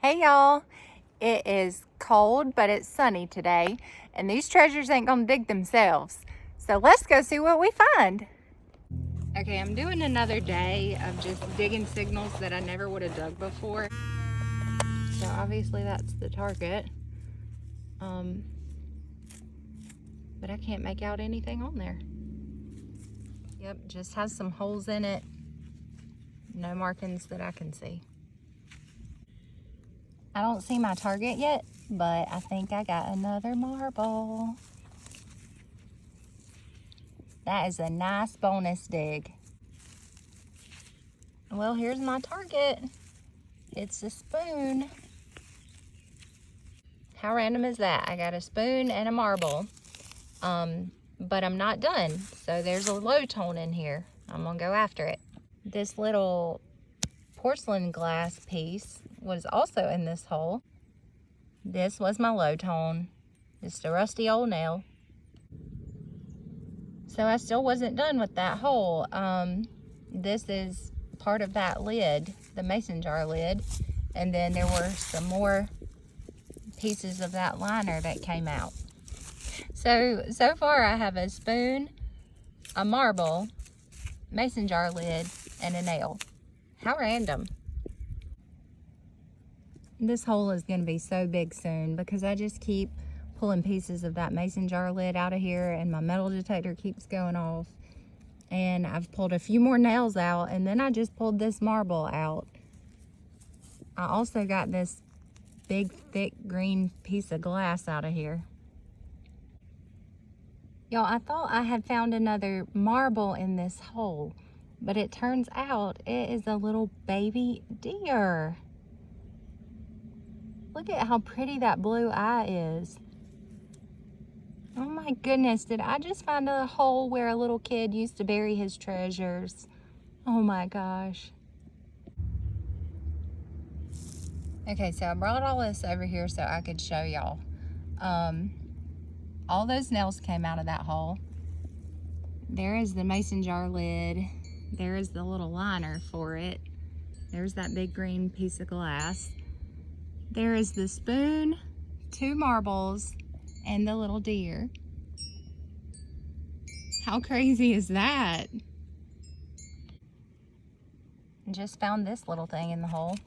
Hey y'all, it is cold but it's sunny today and these treasures ain't gonna dig themselves. So let's go see what we find. Okay, I'm doing another day of just digging signals that I never would have dug before. So obviously that's the target. But I can't make out anything on there. Yep, just has some holes in it. No markings that I can see. I don't see my target yet, but I think I got another marble. That is a nice bonus dig. Well, here's my target. It's a spoon. How random is that? I got a spoon and a marble. But I'm not done. So there's a low tone in here. I'm gonna go after it. This little porcelain glass piece was also in this hole. This was my low tone. Just a rusty old nail. So I still wasn't done with that hole. This is part of that lid, the mason jar lid. And then there were some more pieces of that liner that came out. So far I have a spoon, a marble, mason jar lid, and a nail. How random. This hole is going to be so big soon because I just keep pulling pieces of that mason jar lid out of here and my metal detector keeps going off. And I've pulled a few more nails out and then I just pulled this marble out. I also got this big thick green piece of glass out of here. Y'all, I thought I had found another marble in this hole, but it turns out it is a little baby deer. Look at how pretty that blue eye is. Oh my goodness, did I just find a hole where a little kid used to bury his treasures? Oh my gosh. Okay, so I brought all this over here so I could show y'all. All those nails came out of that hole. There is the mason jar lid. There is the little liner for it. There's that big green piece of glass. There is the spoon, 2 marbles, and the little deer. How crazy is that? Just found this little thing in the hole.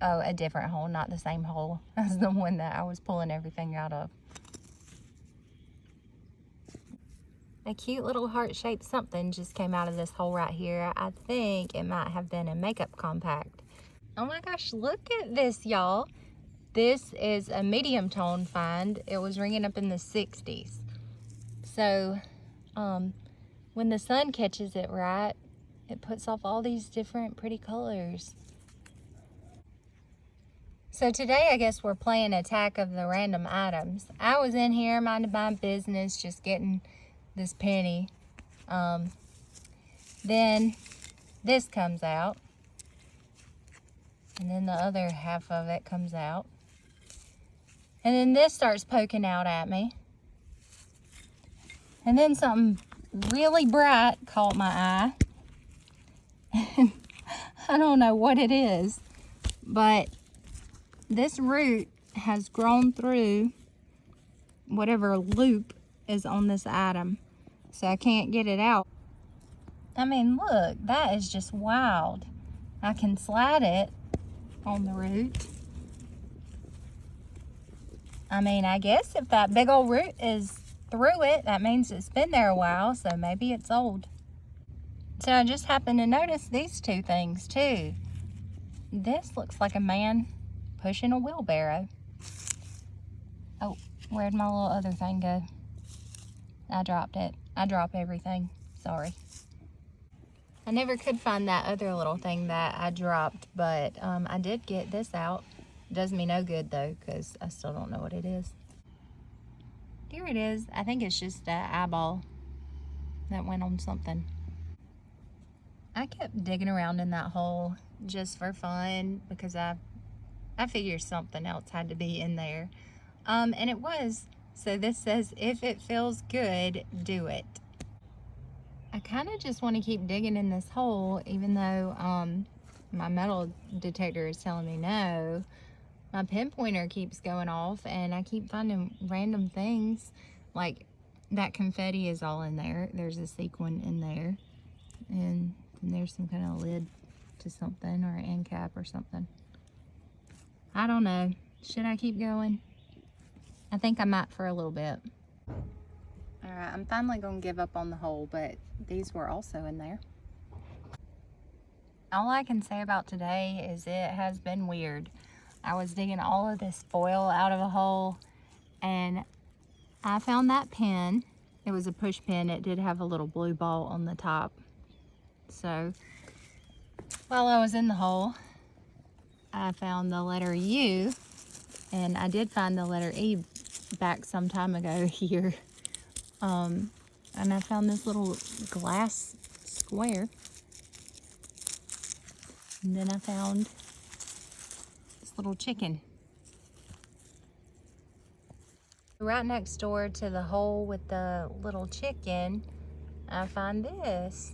Oh, a different hole, not the same hole as the one that I was pulling everything out of. A cute little heart-shaped something just came out of this hole right here. I think it might have been a makeup compact. Oh my gosh, look at this, y'all. This is a medium tone find. It was ringing up in the 60s. So, when the sun catches it right, it puts off all these different pretty colors. So today, I guess we're playing attack of the random items. I was in here minding my business, just getting this penny. Then this comes out. And then the other half of it comes out. And then this starts poking out at me. And then something really bright caught my eye. And I don't know what it is, but this root has grown through whatever loop is on this item. So I can't get it out. I mean, look, that is just wild. I can slide it on the root. I mean, I guess if that big old root is through it, that means it's been there a while, so maybe it's old. So I just happened to notice these 2 things too. This looks like a man pushing a wheelbarrow. Oh, where'd my little other thing go? I dropped it. I drop everything. Sorry. I never could find that other little thing that I dropped, but I did get this out. Does me no good though, because I still don't know what it is. Here it is. I think it's just an eyeball that went on something. I kept digging around in that hole just for fun because I figured something else had to be in there. And it was. So this says, if it feels good, do it. I kind of just want to keep digging in this hole, even though my metal detector is telling me no. My pinpointer keeps going off and I keep finding random things. Like that confetti is all in there. There's a sequin in there. And there's some kind of lid to something, or an end cap or something. I don't know. Should I keep going? I think I might for a little bit. Alright, I'm finally going to give up on the hole, but these were also in there. All I can say about today is it has been weird. I was digging all of this foil out of a hole, and I found that pin. It was a push pin. It did have a little blue ball on the top. So while I was in the hole, I found the letter U, and I did find the letter E back some time ago here. And I found this little glass square. And then I found this little chicken. Right next door to the hole with the little chicken, I find this.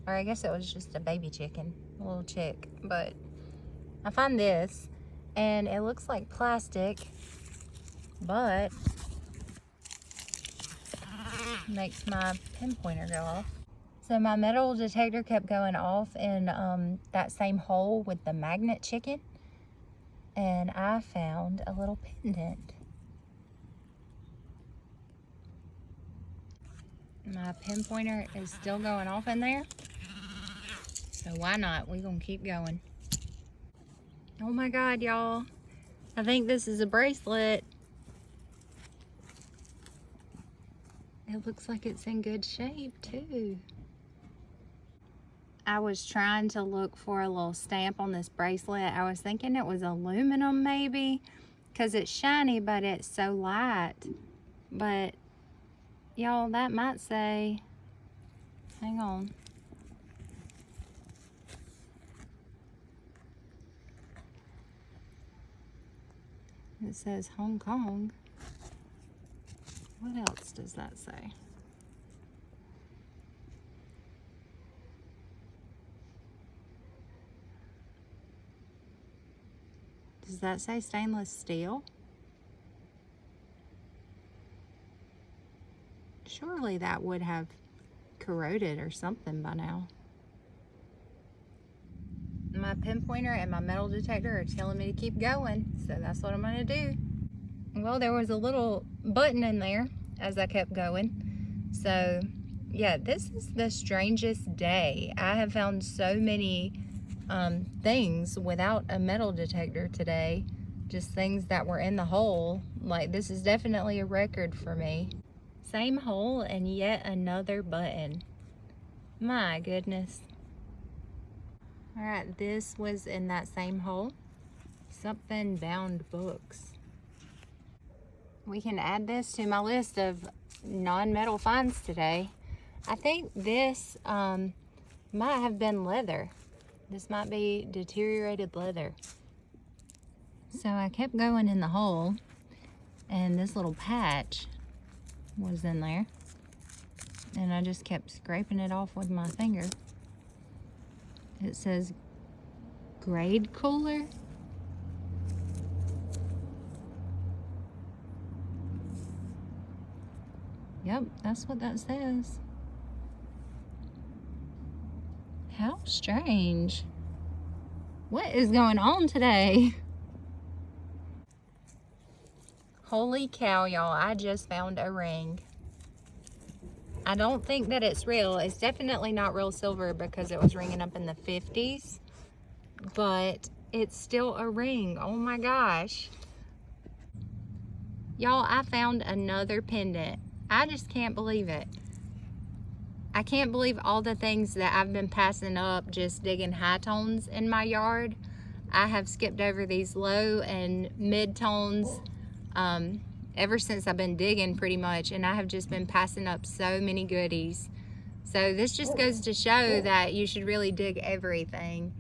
Or I guess it was just a baby chicken, a little chick. But I find this, and it looks like plastic, but makes my pinpointer go off. So my metal detector kept going off in that same hole with the magnet chicken, and I found a little pendant. My pinpointer is still going off in there, so why not? We're gonna keep going. Oh my God, y'all. I think this is a bracelet. It looks like it's in good shape too. I was trying to look for a little stamp on this bracelet. I was thinking it was aluminum maybe, because it's shiny, but it's so light. But y'all, that might say, hang on. It says Hong Kong. What else does that say? Does that say stainless steel? Surely that would have corroded or something by now. My pinpointer and my metal detector are telling me to keep going, so that's what I'm gonna do. Well, there was a little button in there as I kept going. So yeah, this is the strangest day. I have found so many things without a metal detector today. Just things that were in the hole. Like, this is definitely a record for me. Same hole and yet another button. My goodness. All right, this was in that same hole. Something bound books. We can add this to my list of non-metal finds today. I think this might have been leather. This might be deteriorated leather. So I kept going in the hole, and this little patch was in there, and I just kept scraping it off with my finger. It says grade cooler. Yep, that's what that says. How strange. What is going on today? Holy cow, y'all, I just found a ring. I don't think that it's real. It's definitely not real silver because it was ringing up in the 50s, but it's still a ring. Oh my gosh. Y'all, I found another pendant. I just can't believe it. I can't believe all the things that I've been passing up just digging high tones in my yard. I have skipped over these low and mid tones ever since I've been digging pretty much, and I have just been passing up so many goodies. So this just goes to show that you should really dig everything.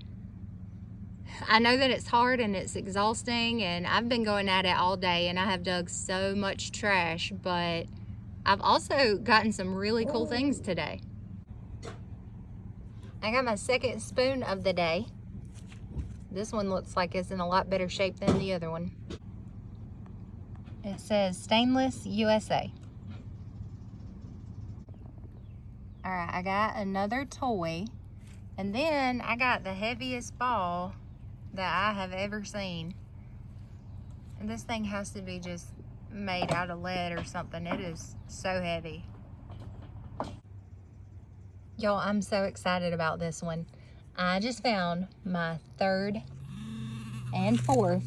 I know that it's hard and it's exhausting, and I've been going at it all day, and I have dug so much trash, but I've also gotten some really cool things today. I got my second spoon of the day. This one looks like it's in a lot better shape than the other one. It says Stainless USA. Alright, I got another toy. And then I got the heaviest ball that I have ever seen. And this thing has to be just made out of lead or something. It is so heavy. Y'all, I'm so excited about this one. I just found my third and fourth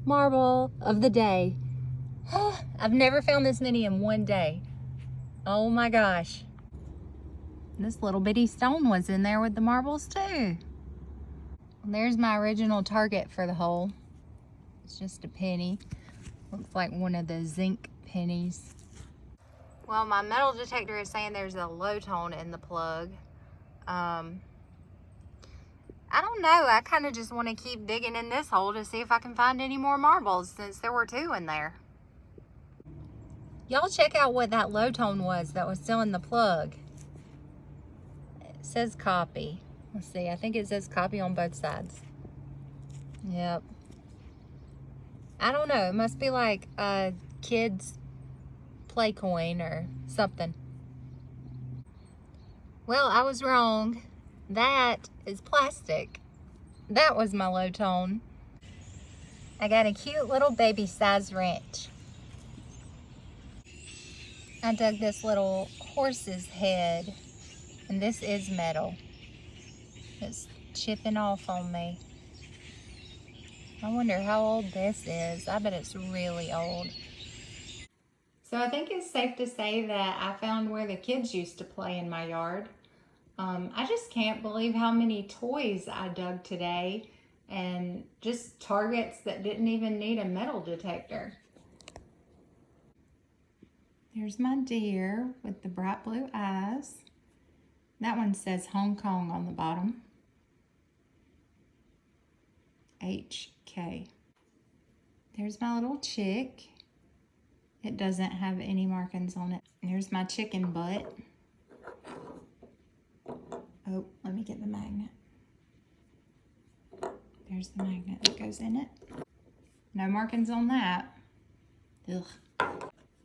marble of the day. I've never found this many in one day. Oh my gosh. This little bitty stone was in there with the marbles too. There's my original target for the hole. It's just a penny. Looks like one of the zinc pennies. Well, my metal detector is saying there's a low tone in the plug. I don't know. I kind of just want to keep digging in this hole to see if I can find any more marbles, since there were 2 in there. Y'all check out what that low tone was that was still in the plug. It says copy. Let's see. I think it says copy on both sides. Yep. I don't know. It must be like a kid's play coin or something. Well, I was wrong. That is plastic. That was my low tone. I got a cute little baby size wrench. I dug this little horse's head, and this is metal. It's chipping off on me. I wonder how old this is. I bet it's really old. So I think it's safe to say that I found where the kids used to play in my yard. I just can't believe how many toys I dug today, and just targets that didn't even need a metal detector. There's my deer with the bright blue eyes. That one says Hong Kong on the bottom. HK. There's my little chick. It doesn't have any markings on it. There's my chicken butt. Oh, let me get the magnet. There's the magnet that goes in it. No markings on that. Ugh.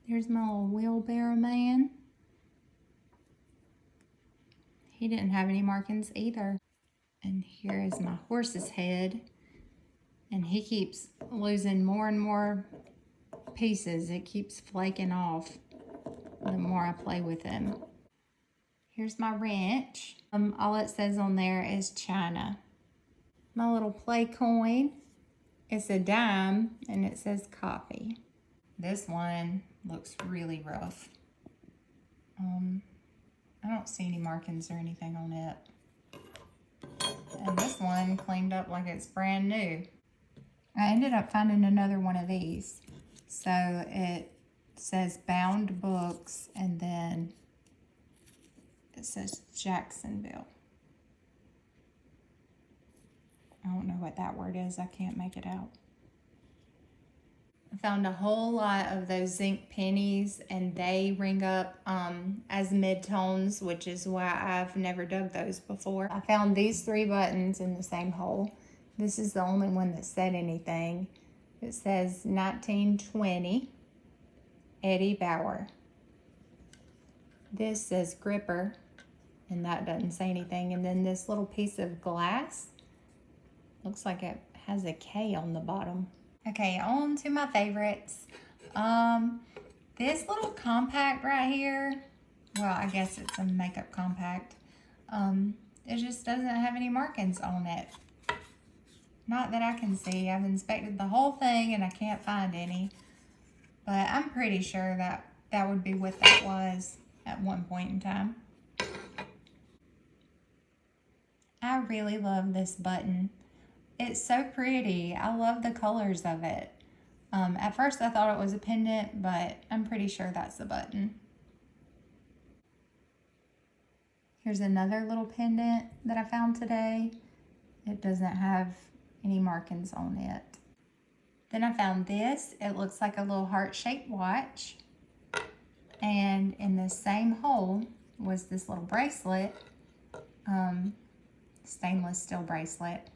There's my little wheelbarrow man. He didn't have any markings either. And here is my horse's head. And he keeps losing more and more pieces. It keeps flaking off the more I play with him. Here's my wrench. All it says on there is China. My little play coin. It's a dime and it says copy. This one looks really rough. I don't see any markings or anything on it. And this one cleaned up like it's brand new. I ended up finding another one of these. So it says bound books and then it says Jacksonville. I don't know what that word is. I can't make it out. I found a whole lot of those zinc pennies and they ring up as mid-tones, which is why I've never dug those before. I found these 3 buttons in the same hole. This is the only one that said anything. It says 1920 Eddie Bauer. This says gripper and that doesn't say anything. And then this little piece of glass looks like it has a K on the bottom. Okay, on to my favorites. This little compact right here, well, I guess it's a makeup compact. It just doesn't have any markings on it. Not that I can see. I've inspected the whole thing and I can't find any. But I'm pretty sure that that would be what that was at one point in time. I really love this button. It's so pretty. I love the colors of it. At first I thought it was a pendant, but I'm pretty sure that's the button. Here's another little pendant that I found today. It doesn't have any markings on it. Then I found this. It looks like a little heart-shaped watch. And in the same hole was this little bracelet, stainless steel bracelet.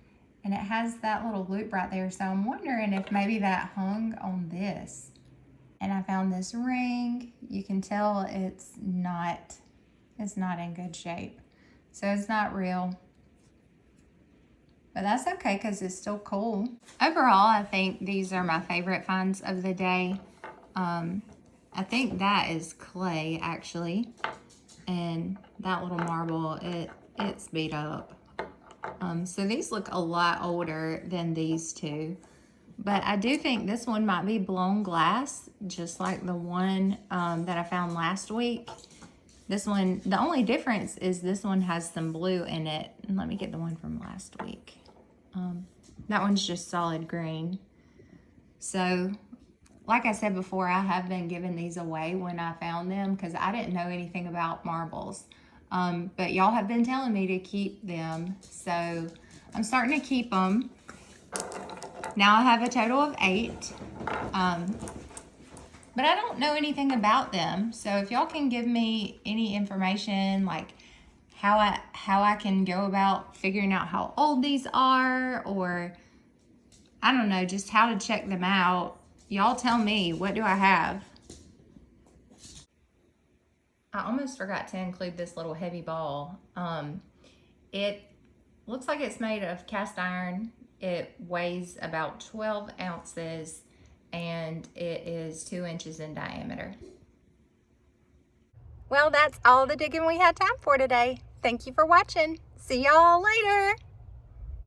And it has that little loop right there. So I'm wondering if maybe that hung on this. And I found this ring. You can tell it's not in good shape. So it's not real. But that's okay because it's still cool. Overall, I think these are my favorite finds of the day. I think that is clay actually. And that little marble, it's beat up. So these look a lot older than these two. But I do think this one might be blown glass, just like the one that I found last week. This one, the only difference is this one has some blue in it. And let me get the one from last week. That one's just solid green. So, like I said before, I have been giving these away when I found them because I didn't know anything about marbles. But y'all have been telling me to keep them. So, I'm starting to keep them. Now I have a total of 8. But I don't know anything about them. So if y'all can give me any information, like how I can go about figuring out how old these are, or I don't know, just how to check them out. Y'all tell me, what do I have? I almost forgot to include this little heavy ball. It looks like it's made of cast iron. It weighs about 12 ounces and it is 2 inches in diameter. Well, that's all the digging we had time for today. Thank you for watching. See y'all later.